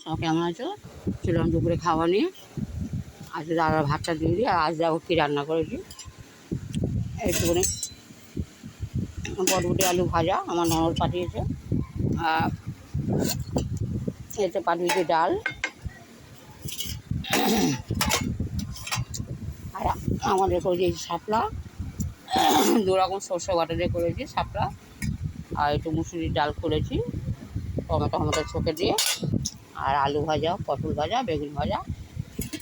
সব কেমন আছো? ছিলাম দুপুরে খাওয়া নিয়ে। আজ দাদা ভাতটা দিয়ে দিই। আর আজ দেখো কী রান্না করেছি। একটুখানি বটবটি আলু ভাজা আমার ননদ পাঠিয়েছে। আর এতে পাঠিয়েছি ডাল। আর আমাদের করেছি শাপলা, দুরকম সর্ষে বাটা দিয়ে করেছি শাপলা। আর একটু মুসুরির ডাল করেছি টমেটো ছোকে দিয়ে। আর আলু ভাজা, পটল ভাজা, বেগুন ভাজা।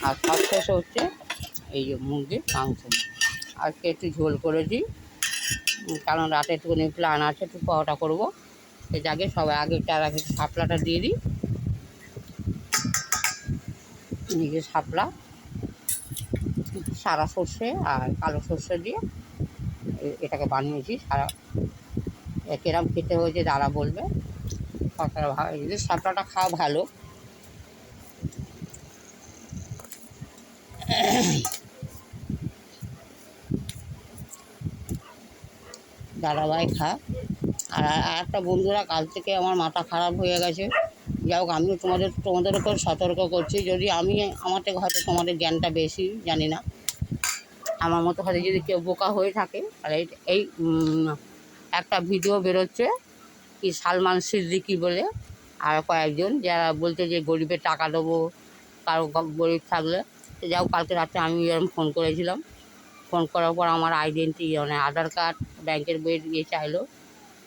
আর সব শেষে হচ্ছে এই যে মুরগির মাংস। আজকে একটু ঝোল করেছি, কারণ রাতে একটুখানি প্ল্যান আছে, একটু পরোটা করবো। সে জাগে সবাই তার আগে শাপলাটা দিয়ে দিই। নিজে শাপলা সাদা সর্ষে আর কালো সর্ষে দিয়ে এটাকে বানিয়েছি। কিরম খেতে হয়েছে দাদা বলবে। এই শাপলাটা খাওয়া ভালো। দাদাভাই খা। আর একটা বন্ধুরা, কাল থেকে আমার মাথা খারাপ হয়ে গেছে। যাই হোক, আমিও তোমাদের উপর সতর্ক করছি। যদি আমার থেকে হয়তো তোমাদের জ্ঞানটা বেশি, জানি না। আমার মতো হয়তো যদি কেউ বোকা হয়ে থাকে, তাহলে এই একটা ভিডিও বেরোচ্ছে কি সালমান সিদ্দিকি বলে, আর কয়েকজন যারা বলছে যে গরিবের টাকা দেবো, কারো গরিব থাকলে। যাও, কালকে রাতে আমি এরকম ফোন করেছিলাম। ফোন করার পর আমার আইডেন্টি মানে আধার কার্ড, ব্যাংকের বই দিয়ে চাইলো।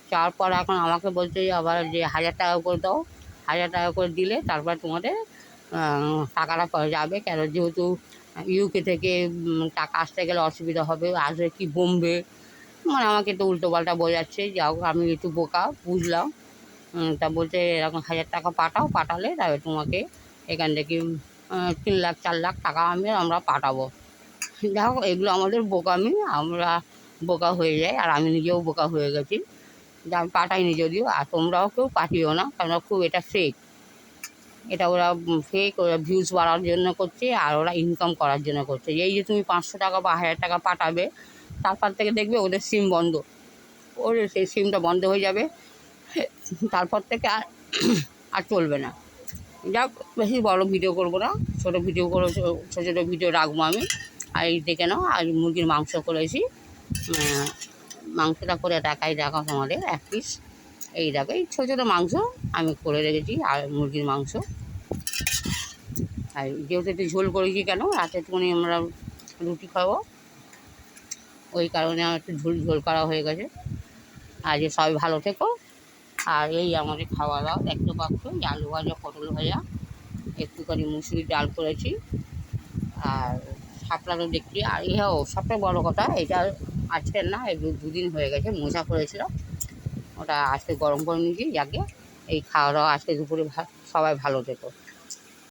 চাওয়ার পর এখন আমাকে বলছে আবার যে 1000 টাকা করে দাও। 1000 টাকা করে দিলে তারপর তোমাদের টাকাটা পাওয়া যাবে। কেন, যেহেতু ইউকে থেকে টাকা আসতে গেলে অসুবিধা হবে, আসবে কি বোম্বে, মানে আমাকে তো উল্টোপাল্টা বোঝাচ্ছে। যাও, আমি একটু বোকা বুঝলাম। তা বলছে এরকম 1000 টাকা পাঠালে তবে তোমাকে এখান থেকে 3 লাখ 4 লাখ টাকা আমরা পাঠাবো। যাই হোক, এগুলো আমাদের বোকামি, আমরা বোকা হয়ে যাই। আর আমি নিজেও বোকা হয়ে গেছি, যে আমি পাঠাইনি যদিও। আর তোমরাও কেউ পাঠিও না, কারণ খুব এটা ফেক। এটা ওরা ফেক, ওরা ভিউজ বাড়ার জন্য করছে, আর ওরা ইনকাম করার জন্য করছে। এই যে তুমি 500 টাকা বা 1000 টাকা পাঠাবে, তারপর থেকে দেখবে ওদের সিম বন্ধ। সেই সিমটা বন্ধ হয়ে যাবে, তারপর থেকে আর চলবে না। যাক, বেশি বড় ভিডিও করবো না, ছোটো ভিডিও করে ছোটো ভিডিও রাখবো আমি। আর এই দেখে নাও, আর মুরগির মাংস করেছি। মাংসটা করে দেখো তোমাদের 1 পিস। এই দেখো, এই ছোটো ছোটো মাংস আমি করে রেখেছি, আর মুরগির মাংস। আর যেহেতু একটু ঝোল করেছি, কেন রাতে একটুখানি আমরা রুটি খাবো, ওই কারণে আমার একটু ঝোল করা হয়ে গেছে। আর যে সবাই ভালো থেকো। আর এই আমাদের খাওয়া দাওয়া দেখতে পাচ্ছ, আলু ভাজা, পটল ভাজা, একটুখানি মুসুরির ডাল করেছি, আর শাপলাটা দেখছি। আর সবটা বড়ো কথা, এটা আজকের না, 2 দিন হয়ে গেছে মোজা করেছিলাম, ওটা আজকে গরম করে নিয়েছি। যাকে এই খাওয়া দাওয়া আজকে দুপুরে সবাই ভালো থেকো।